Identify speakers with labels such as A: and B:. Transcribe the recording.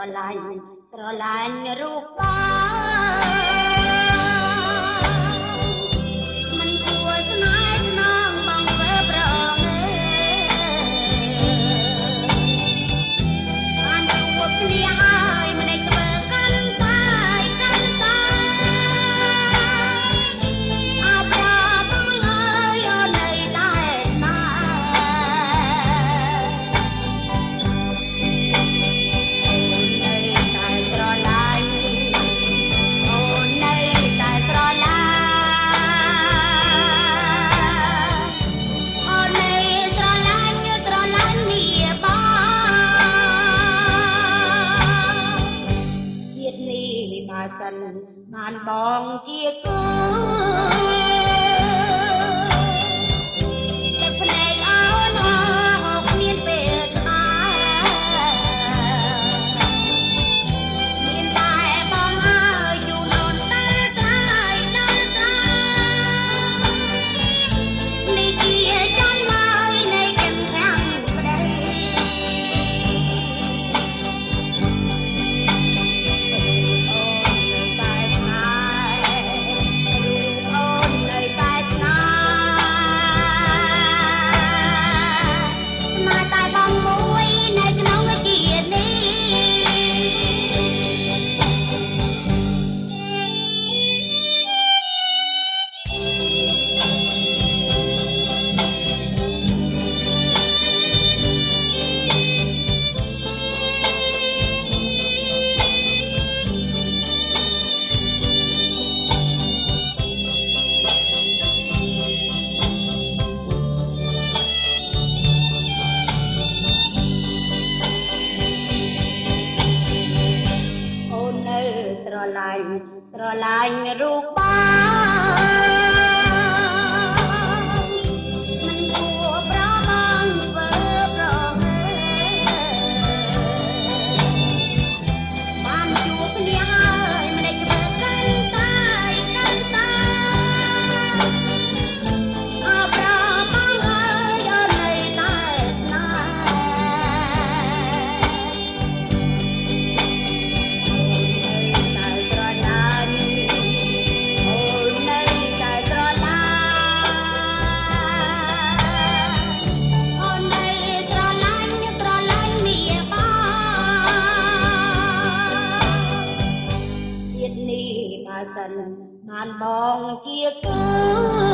A: ស្រឡាញ់រូបបងមិនគួរស្នេហ៍ស្នងបងធ្វើប្រងបានជួបគ្នាហើយមិនได้ធ្វើកាន់តែអបបងហើយអូននៅតែស្នេហ៍បានបងជាគូទឹកភ្នែកអូនអោគ្មានពេលស្អាមានតែបងអើយជូនអូនតែស្រ័យដល់ស្រ័យនេះជាចំណាយនៃចំខាំប្តីស្រឡាញ់រូបបងមិនគួរប្របងធ្វើប្រងបានជួបគ្នាហើយមិនได้ធ្វើកាន់តែអបបងហើយអូននៅតែស្នេហ៍បានបងជាគូ